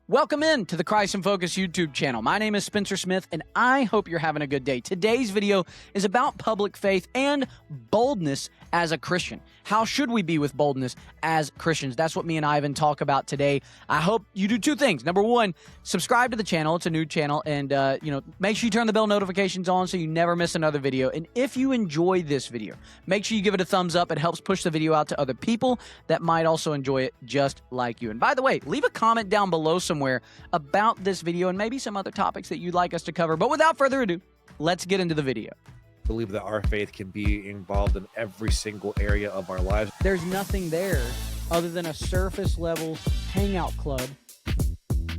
Welcome in to the Christ in Focus YouTube channel. My name is Spencer Smith, and I hope you're having a good day. Today's video is about public faith and boldness as a Christian. How should we be with boldness as Christians? That's what me and Ivan talk about today. I hope you do two things. Number one, subscribe to the channel. It's a new channel, and make sure you turn the bell notifications on so you never miss another video. And if you enjoy this video, make sure you give it a thumbs up. It helps push the video out to other people that might also enjoy it just like you. And by the way, leave a comment down below somewhere about this video and maybe some other topics that you'd like us to cover. But without further ado, let's get into the video. Believe that our faith can be involved in every single area of our lives. There's nothing there other than a surface level hangout club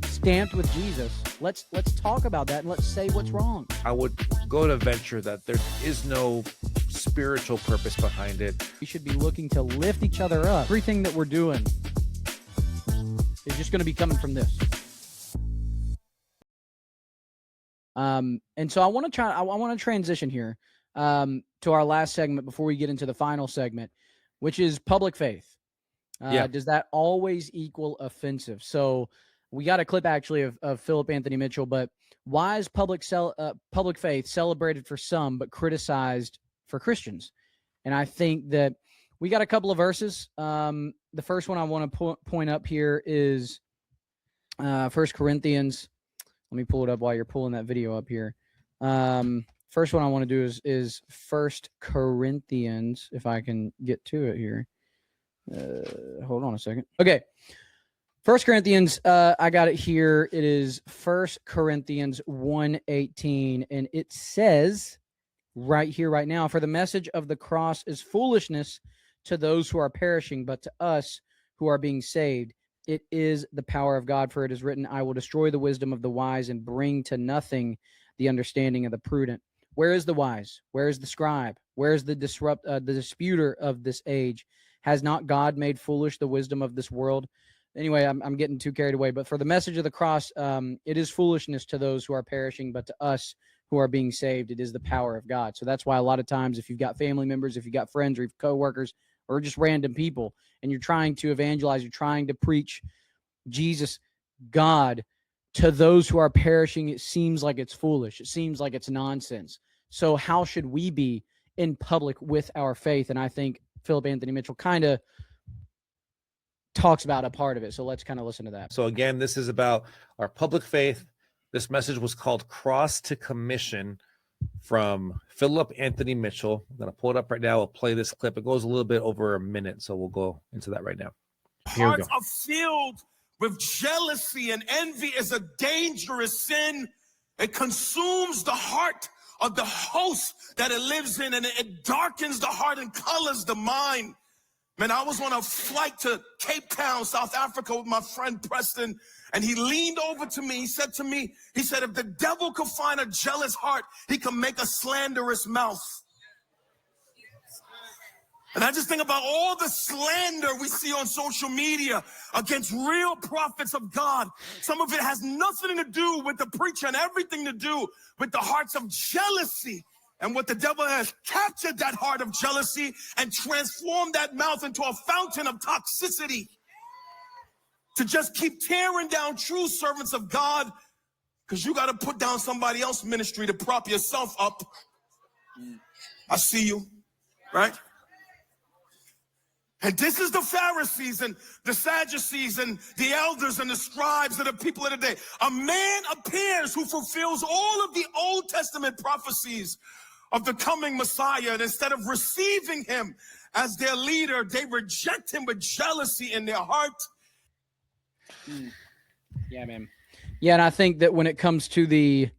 stamped with Jesus. Let's talk about that and let's say what's wrong. I would go to venture that there is no spiritual purpose behind it. We should be looking to lift each other up. Everything that we're doing is just going to be coming from this. And so I want to transition here to our last segment before we get into the final segment, which is public faith. Does that always equal offensive? So we got a clip actually of Philip Anthony Mitchell, but why is public faith celebrated for some but criticized for Christians? And I think that we got a couple of verses. The first one I want to point up here is 1 Corinthians. Let me pull it up while you're pulling that video up here. First one I want to do is 1 Corinthians, if I can get to it here. Hold on a second. Okay. 1 Corinthians, I got it here. It is 1 Corinthians 1:18, and it says right here, right now, for the message of the cross is foolishness to those who are perishing, but to us who are being saved, it is the power of God. For it is written, I will destroy the wisdom of the wise and bring to nothing the understanding of the prudent. Where is the wise? Where is the scribe? Where is the disputer of this age? Has not God made foolish the wisdom of this world? Anyway, I'm getting too carried away. But for the message of the cross, it is foolishness to those who are perishing, but to us who are being saved, it is the power of God. So that's why a lot of times if you've got family members, if you've got friends or you've coworkers or just random people, and you're trying to evangelize, you're trying to preach Jesus, God, to those who are perishing, it seems like it's foolish. It seems like it's nonsense. So how should we be in public with our faith? And I think Philip Anthony Mitchell kind of talks about a part of it. So let's kind of listen to that. So again, this is about our public faith. This message was called Cross to Commission from Philip Anthony Mitchell. I'm going to pull it up right now. We'll play this clip. It goes a little bit over a minute, so we'll go into that right now. Here we go. Hearts are filled with jealousy and envy is a dangerous sin. It consumes the heart of the host that it lives in, and it darkens the heart and colors the mind. Man, I was on a flight to Cape Town, South Africa with my friend Preston, and he leaned over to me. He said to me, if the devil could find a jealous heart, he can make a slanderous mouth. And I just think about all the slander we see on social media against real prophets of God. Some of it has nothing to do with the preacher and everything to do with the hearts of jealousy. And what the devil has captured that heart of jealousy and transformed that mouth into a fountain of toxicity to just keep tearing down true servants of God because you got to put down somebody else's ministry to prop yourself up. I see you, right? And this is the Pharisees and the Sadducees and the elders and the scribes and the people of the day. A man appears who fulfills all of the Old Testament prophecies of the coming Messiah, and instead of receiving him as their leader, they reject him with jealousy in their heart. Yeah, man. Yeah, and I think that when it comes to the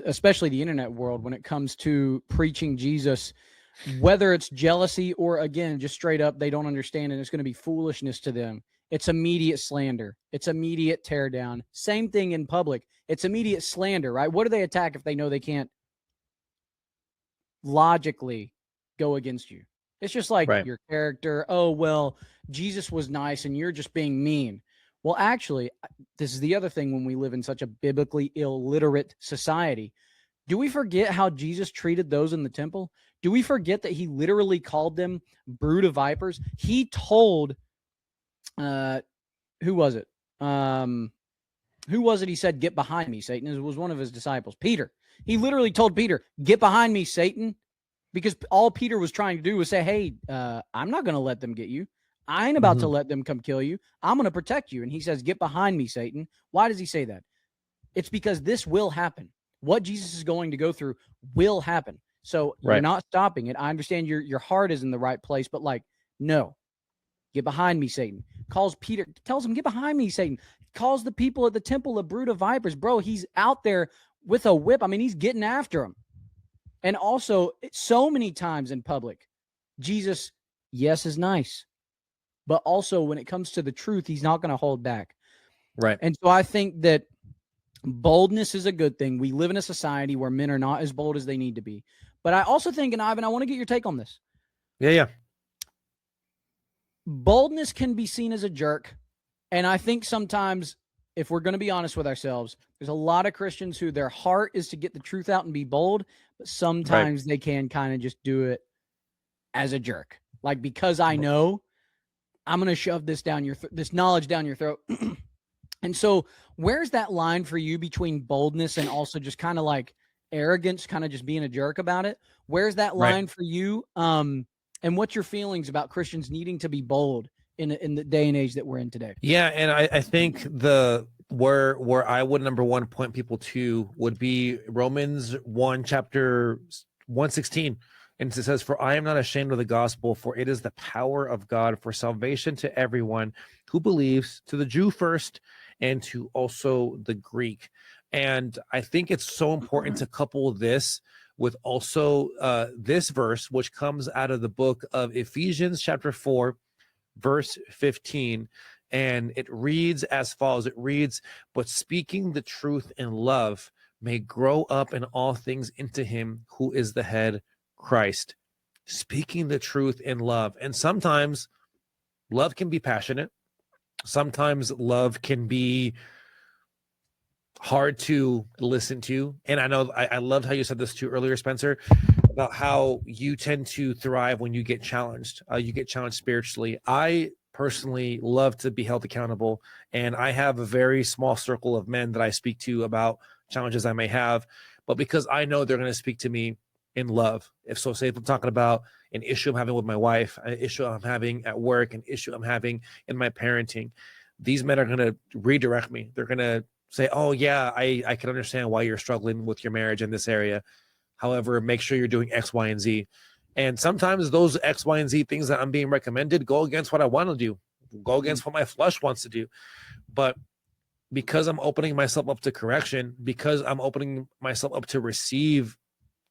especially the internet world, when it comes to preaching Jesus, whether it's jealousy or again just straight up they don't understand and it's going to be foolishness to them, it's immediate slander, it's immediate tear down. Same thing in public, it's immediate slander, right? What do they attack if they know they can't logically go against you? It's just like your character. Oh, well, Jesus was nice and you're just being mean. Well, actually, this is the other thing when we live in such a biblically illiterate society. Do we forget how Jesus treated those in the temple? Do we forget that he literally called them brood of vipers? He told, who was it? who was it he said, get behind me, Satan? It was one of his disciples, Peter. He literally told Peter, get behind me, Satan, because all Peter was trying to do was say, hey, I'm not going to let them get you. I ain't about to let them come kill you. I'm going to protect you. And he says, get behind me, Satan. Why does he say that? It's because this will happen. What Jesus is going to go through will happen. So you're not stopping it. I understand your heart is in the right place, but like, no, get behind me, Satan. Calls Peter, tells him, get behind me, Satan. Calls the people at the temple a brood of vipers. Bro, he's out there with a whip. I mean, he's getting after him. And also, so many times in public, Jesus, yes, is nice. But also, when it comes to the truth, he's not going to hold back. Right. And so I think that boldness is a good thing. We live in a society where men are not as bold as they need to be. But I also think, and Ivan, I want to get your take on this. Yeah. Boldness can be seen as a jerk. And I think sometimes, if we're going to be honest with ourselves, there's a lot of Christians who their heart is to get the truth out and be bold, but sometimes they can kind of just do it as a jerk. Like, because I know, I'm going to shove this down your this knowledge down your throat. And so where's that line for you between boldness and also just kind of like arrogance, kind of just being a jerk about it? Where's that line for you? And what's your feelings about Christians needing to be bold in the day and age that we're in today? Yeah, and I think where I would number one point people to would be Romans 1 chapter 1:16. And it says, for I am not ashamed of the gospel, for it is the power of God for salvation to everyone who believes, to the Jew first, and to also the Greek. And I think it's so important to couple this with also this verse, which comes out of the book of Ephesians chapter 4, verse 15. And it reads as follows. It reads, but speaking the truth in love may grow up in all things into him who is the head, Christ. Speaking the truth in love. And sometimes love can be passionate. Sometimes love can be hard to listen to. And I know I loved how you said this too earlier, Spencer, about how you tend to thrive when you get challenged. You get challenged spiritually. I personally love to be held accountable, and I have a very small circle of men that I speak to about challenges I may have, but because I know they're going to speak to me in love. Say if I'm talking about an issue I'm having with my wife, an issue I'm having at work, an issue I'm having in my parenting, these men are going to redirect me. They're going to say, oh yeah, I can understand why you're struggling with your marriage in this area. However, make sure you're doing X, Y, and Z. And sometimes those X, Y, and Z things that I'm being recommended go against what I want to do, go against what my flesh wants to do. But because I'm opening myself up to correction, because I'm opening myself up to receive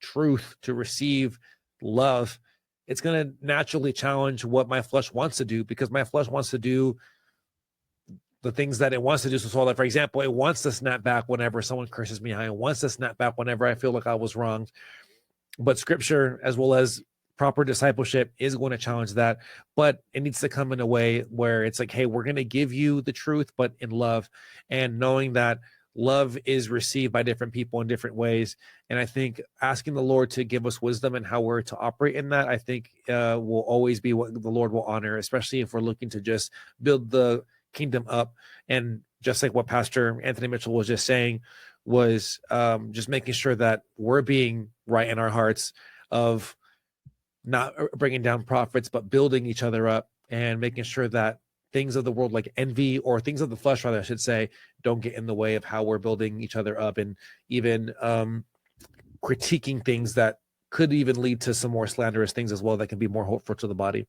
truth, to receive love, it's going to naturally challenge what my flesh wants to do, because my flesh wants to do the things that it wants to do. So that, for example, it wants to snap back whenever someone curses me out. It wants to snap back whenever I feel like I was wronged. But scripture, as well as proper discipleship, is going to challenge that. But it needs to come in a way where it's like, hey, we're going to give you the truth, but in love, and knowing that love is received by different people in different ways. And I think asking the Lord to give us wisdom and how we're to operate in that, I think will always be what the Lord will honor, especially if we're looking to just build the kingdom up. And just like what Pastor Anthony Mitchell was just saying, was just making sure that we're being right in our hearts of not bringing down prophets, but building each other up, and making sure that things of the world, like envy, or things of the flesh, rather, I should say, don't get in the way of how we're building each other up, and even critiquing things that could even lead to some more slanderous things as well that can be more hurtful to the body.